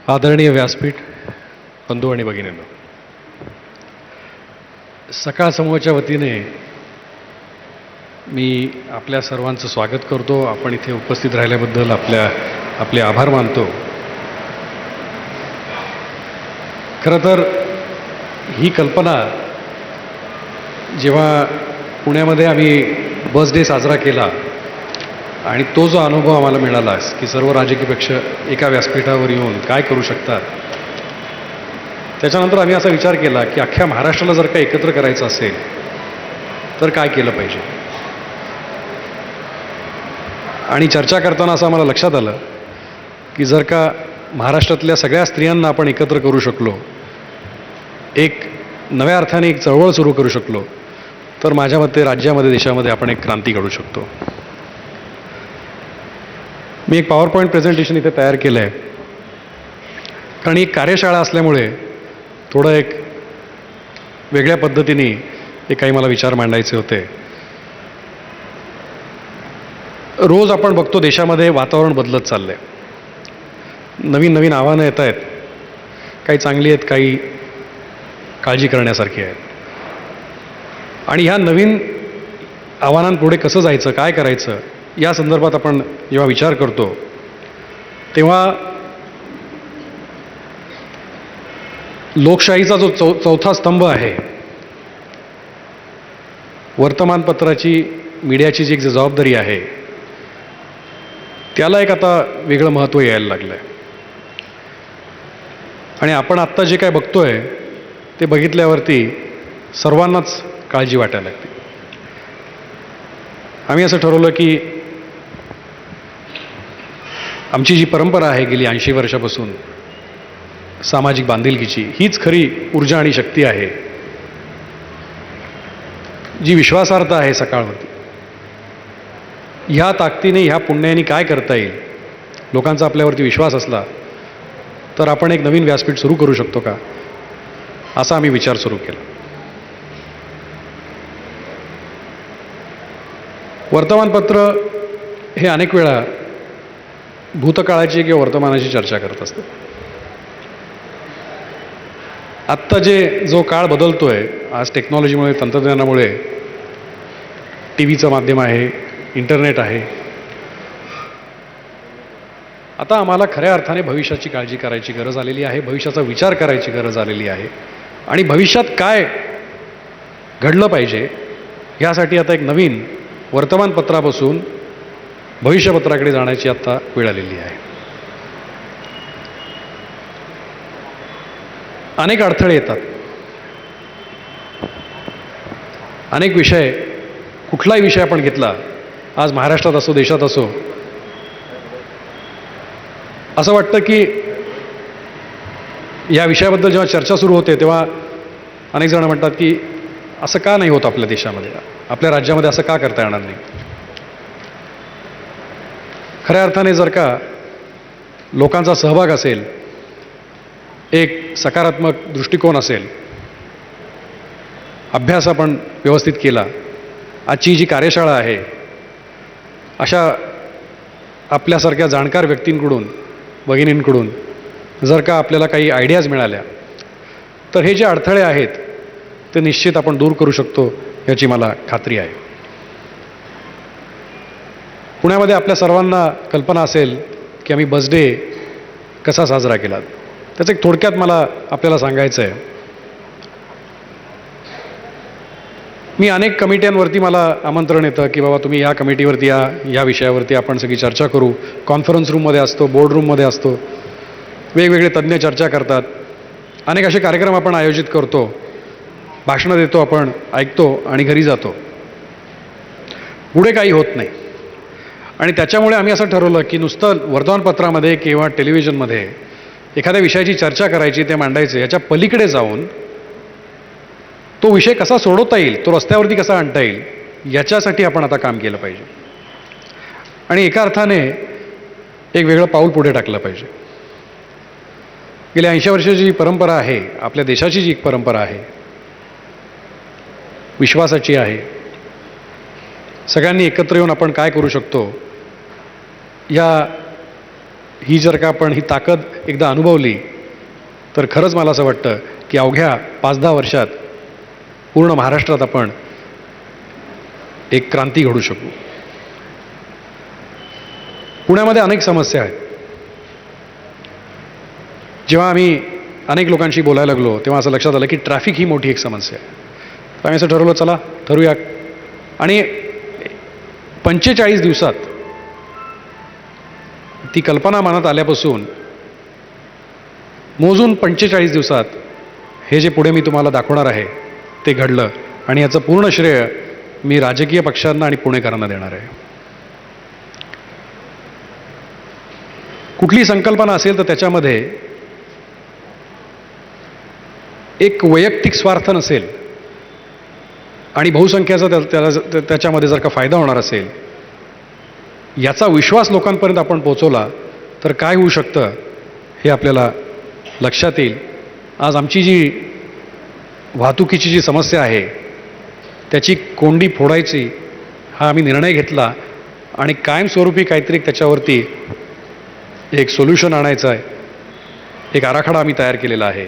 आदरणीय व्यासपीठ, बंधू आणि भगिनींनो, सकाळ समूहाच्या वतीने मी आपल्या सर्वांचं स्वागत करतो. आपण इथे उपस्थित राहिल्याबद्दल आपले आभार मानतो. खरं तर ही कल्पना जेव्हा पुण्यामध्ये आम्ही बस डे साजरा केला आणि तो जो अनुभव आम्हाला मिळाला की सर्व राजकीय पक्ष एका व्यासपीठावर येऊन काय करू शकतात, त्याच्यानंतर आम्ही असा विचार केला की अख्ख्या महाराष्ट्राला जर का एकत्र करायचं असेल तर काय केलं पाहिजे. आणि चर्चा करताना असं आम्हाला लक्षात आलं की जर का महाराष्ट्रातल्या सगळ्या स्त्रियांना आपण एकत्र करू शकलो, एक नव्या अर्थाने एक चळवळ सुरू करू शकलो, तर माझ्या मते राज्यामध्ये, देशामध्ये आपण एक क्रांती घडू शकतो. मी एक पॉवर पॉईंट प्रेझेंटेशन इथे तयार केलं आहे, कारण ही कार्यशाळा असल्यामुळे थोडं एक वेगळ्या पद्धतीने हे काही मला विचार मांडायचे होते. रोज आपण बघतो देशामध्ये वातावरण बदलत चाललं आहे. नवीन नवीन आव्हानं येत आहेत, काही चांगली आहेत, काही काळजी करण्यासारखी आहेत. आणि ह्या नवीन आव्हानांपुढे कसं जायचं, काय करायचं, या संदर्भात आपण जेव्हा विचार करतो तेव्हा लोकशाहीचा जो चौथा स्तंभ आहे, वर्तमानपत्राची, मीडियाची जी एक जबाबदारी आहे, त्याला एक आता वेगळं महत्त्व यायला लागलं आहे. आणि आपण आत्ता जे काय बघतोय ते बघितल्यावरती सर्वांनाच काळजी वाटायला लागते. आम्ही असं ठरवलं की आमची जी परंपरा आहे गेली 80 वर्षापासून सामाजिक बांधिलकीची, हीच खरी ऊर्जा आणि शक्ती आहे, जी विश्वासार्हता आहे सकाळवरती. ह्या ताकदीने, ह्या पुण्याने काय करता येईल, लोकांचा आपल्यावरती विश्वास असला तर आपण एक नवीन व्यासपीठ सुरू करू शकतो का, असा आम्ही विचार सुरू केला. वर्तमानपत्र हे अनेक वेळा भूतकाळाची किंवा वर्तमानाची चर्चा करत असतं. आत्ता जो काळ बदलतोय, आज टेक्नॉलॉजीमुळे, तंत्रज्ञानामुळे, टी व्हीचं माध्यम आहे, इंटरनेट आहे, आता आम्हाला खऱ्या अर्थाने भविष्याची काळजी करायची गरज आलेली आहे, भविष्याचा विचार करायची गरज आलेली आहे. आणि भविष्यात काय घडलं पाहिजे यासाठी आता एक नवीन वर्तमानपत्रापासून भविष्यपत्राकडे जाण्याची आता वेळ आलेली आहे. अनेक अडथळे येतात, अनेक विषय, कुठलाही विषय आपण घेतला, आज महाराष्ट्रात असो, देशात असो, असं वाटतं की या विषयाबद्दल जेव्हा चर्चा सुरू होते तेव्हा अनेक जण म्हणतात की असं का नाही होत आपल्या देशामध्ये, आपल्या राज्यामध्ये असं का करता येणार नाही. खऱ्या अर्थाने जर का लोकांचा सहभाग असेल, एक सकारात्मक दृष्टिकोन असेल, अभ्यास आपण व्यवस्थित केला, आजची जी कार्यशाळा आहे, अशा आपल्यासारख्या जाणकार व्यक्तींकडून, भगिनींकडून जर का आपल्याला काही आयडियाज मिळाल्या तर हे जे अडथळे आहेत ते निश्चित आपण दूर करू शकतो, याची मला खात्री आहे. पुण्यामध्ये आपल्या सर्वांना कल्पना असेल की आम्ही बस डे कसा साजरा केला. त्याचं एक थोडक्यात मला आपल्याला सांगायचं आहे. मी अनेक कमिट्यांवरती मला आमंत्रण येतं की बाबा तुम्ही या कमिटीवरती या विषयावरती आपण सगळी चर्चा करू. कॉन्फरन्स रूममध्ये असतो, बोर्ड रूममध्ये असतो, वेगवेगळे तज्ज्ञ चर्चा करतात, अनेक असे कार्यक्रम आपण आयोजित करतो, भाषणं देतो, आपण ऐकतो आणि घरी जातो, पुढे काही होत नाही. आणि त्याच्यामुळे आम्ही असं ठरवलं की नुसतं वर्तमानपत्रामध्ये किंवा टेलिव्हिजनमध्ये एखाद्या विषयाची चर्चा करायची, ते मांडायचे, याच्या पलीकडे जाऊन तो विषय कसा सोडवता येईल, तो रस्त्यावरती कसा आणता येईल, याच्यासाठी आपण आता काम केलं पाहिजे. आणि एका अर्थाने एक वेगळं पाऊल पुढे टाकलं पाहिजे. गेल्या 80 वर्षाची जी परंपरा आहे, आपल्या देशाची जी एक परंपरा आहे, विश्वासाची आहे, सगळ्यांनी एकत्र येऊन आपण काय करू शकतो, या ही जर का आपण ही ताकद एकदा अनुभवली तर खरंच मला असं वाटतं की अवघ्या 5-10 वर्षात पूर्ण महाराष्ट्रात आपण एक क्रांती घडू शकू. पुण्यामध्ये अनेक समस्या आहेत. जेव्हा आम्ही अनेक लोकांशी बोलायला लागलो तेव्हा असं लक्षात आलं की ट्रॅफिक ही मोठी एक समस्या आहे. तर आम्ही असं ठरवलं, चला ठरवूया. आणि 45 दिवसात ती कल्पना मनात आल्यापासून मोजून 45 दिवसात हे जे पुढे मी तुम्हाला दाखवणार आहे ते घडलं. आणि याचं पूर्ण श्रेय मी राजकीय पक्षांना आणि पुणेकरांना देणार आहे. कुठली संकल्पना असेल तर त्याच्यामध्ये एक वैयक्तिक स्वार्थ नसेल आणि बहुसंख्याचा त्याच्यामध्ये जर का फायदा होणार असेल याचा विश्वास लोकांपर्यंत आपण पोहोचवला तर काय होऊ शकतं हे आपल्याला लक्षात येईल. आज आमची जी वाहतुकीची जी समस्या आहे त्याची कोंडी फोडायची हा आम्ही निर्णय घेतला आणि कायमस्वरूपी काहीतरी त्याच्यावरती एक सोल्युशन आणायचं आहे. एक आराखडा आम्ही तयार केलेला आहे.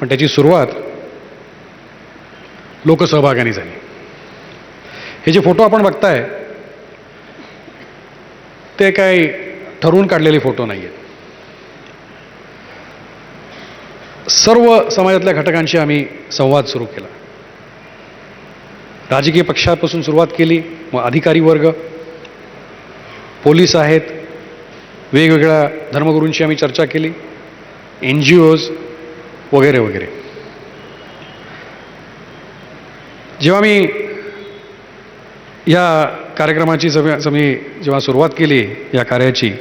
पण त्याची सुरुवात लोकसहभागाने झाली. हे जे फोटो आपण बघताय ते काही ठरवून काढलेले फोटो नाही आहेत. सर्व समाजातल्या घटकांशी आम्ही संवाद सुरू केला. राजकीय पक्षापासून सुरुवात केली, मग अधिकारी वर्ग, पोलीस आहेत, वेगवेगळ्या धर्मगुरूंशी आम्ही चर्चा केली, NGOज वगैरे वगैरे. जेव्हा मी या कार्यक्रमाची जेव्हा सुरुवात केली या कार्याची,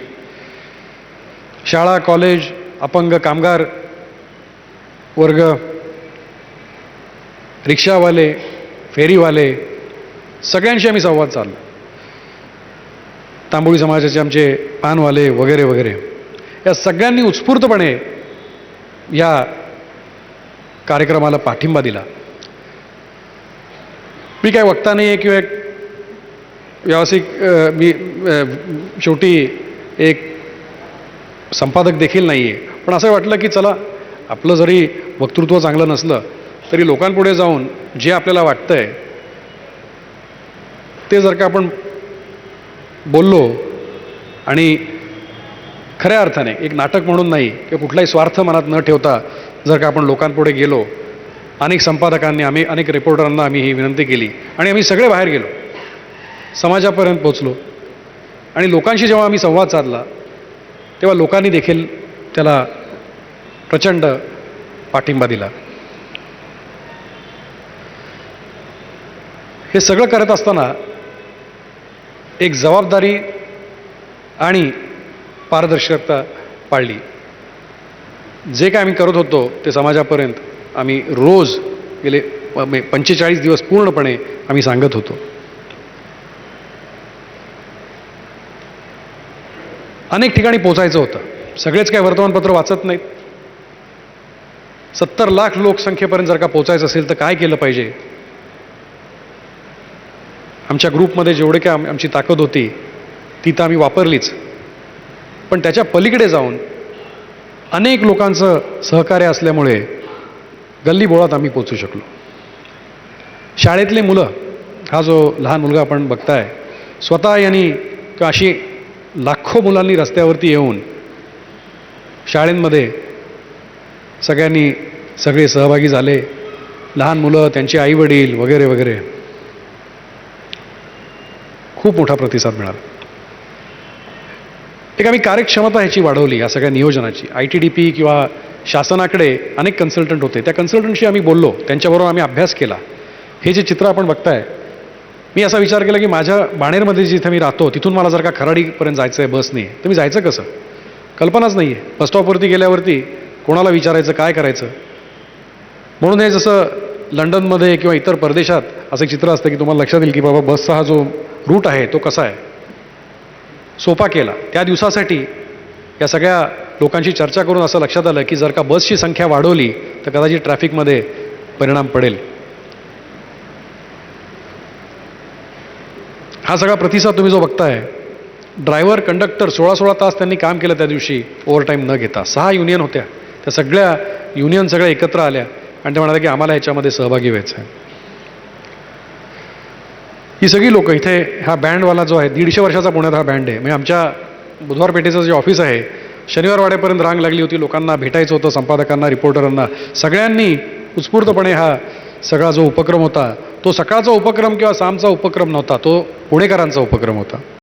शाळा, कॉलेज, अपंग, कामगार वर्ग, रिक्षावाले, फेरीवाले सगळ्यांशी आम्ही संवाद साधला. तांबोळी समाजाचे आमचे पानवाले वगैरे वगैरे या सगळ्यांनी उत्स्फूर्तपणे या कार्यक्रमाला पाठिंबा दिला. मी काय वक्ता नाही आहे किंवा एक व्यावसायिक, मी शेवटी एक संपादक देखील नाही आहे. पण असं वाटलं की चला आपलं जरी वक्तृत्व चांगलं नसलं तरी लोकांपुढे जाऊन जे आपल्याला वाटतंय ते जर का आपण बोललो आणि खऱ्या अर्थाने एक नाटक म्हणून नाही किंवा कुठलाही स्वार्थ मनात न ठेवता जर का आपण लोकांपुढे गेलो, अनेक संपादकांनी, अनेक रिपोर्टरांना आम्ही ही विनंती केली आणि आम्ही सगळे बाहेर गेलो, समाजापर्यंत पोचलो आणि लोकांशी जेव्हा आम्ही संवाद साधला तेव्हा लोकांनी देखील त्याला प्रचंड पाठिंबा दिला. हे सगळं करत असताना एक जबाबदारी आणि पारदर्शकता पाळली. जे काय आम्ही करत होतो ते समाजापर्यंत आम्ही रोज गेले 45 दिवस पूर्णपणे आम्ही सांगत होतो. अनेक ठिकाणी पोचायचं होतं. सगळेच काय वर्तमानपत्र वाचत नाहीत. 70 लाख लोकसंख्येपर्यंत जर का पोचायचं असेल तर काय केलं पाहिजे. आमच्या ग्रुपमध्ये जेवढे काय आमची ताकद होती ती तर आम्ही वापरलीच, पण त्याच्या पलीकडे जाऊन अनेक लोकांचं सहकार्य असल्यामुळे गल्लीबोळात आम्ही पोचू शकलो. शाळेतले मुलं, हा जो लहान मुलगा आपण बघताय, स्वतः यांनी किंवा अशी लाखो मुलांनी रस्त्यावरती येऊन शाळेंमध्ये सगळ्यांनी सगळे सहभागी झाले. लहान मुलं, त्यांचे आईवडील वगैरे वगैरे. खूप मोठा प्रतिसाद मिळाला. एक आम्ही कार्यक्षमता ह्याची वाढवली या सगळ्या नियोजनाची. ITDP किंवा शासनाकडे अनेक कन्सल्टंट होते. त्या कन्सल्टंटशी आम्ही बोललो, त्यांच्याबरोबर आम्ही अभ्यास केला. हे जे चित्र आपण बघताय, मी असा विचार केला की माझ्या बाणेरमध्ये जिथे मी राहतो तिथून मला जर का खराडीपर्यंत जायचं आहे बसने तर मी जायचं कसं, कल्पनाच नाही आहे. बसस्टॉपवरती गेल्यावरती कोणाला विचारायचं, काय करायचं. म्हणून हे जसं लंडनमध्ये किंवा इतर परदेशात असं एक चित्र असतं की तुम्हाला लक्षात येईल की बाबा बसचा हा जो रूट आहे तो कसा आहे, सोपा केला. त्या दिवसासाठी या सगळ्या लोकांशी चर्चा करून असं लक्षात आलं की जर का बसची संख्या वाढवली तर कदाचित ट्रॅफिकमध्ये परिणाम पडेल. हा सगळा प्रतिसाद तुम्ही जो बघताय ड्रायव्हर कंडक्टर 16-16 तास त्यांनी काम केलं त्या दिवशी ओव्हरटाईम न घेता. 6 युनियन होत्या. त्या सगळ्या युनियन सगळ्या एकत्र आल्या आणि ते म्हणाले की आम्हाला ह्याच्यामध्ये सहभागी व्हायचं आहे. ही सगळी लोक इथे हा बँडवाला जो आहे 150 वर्षाचा पुण्यात हा बँड आहे. म्हणजे आमच्या बुधवार पेठेचं जे ऑफिस आहे शनिवार वाड्यापर्यंत रांग लागली होती. लोकांना भेटायचं होतं, संपादकांना, रिपोर्टरांना. सगळ्यांनी उत्स्फूर्तपणे हा सगळा जो उपक्रम होता तो सकाळचा उपक्रम किंवा सामचा उपक्रम नव्हता, तो पुणेकरांचा उपक्रम होता.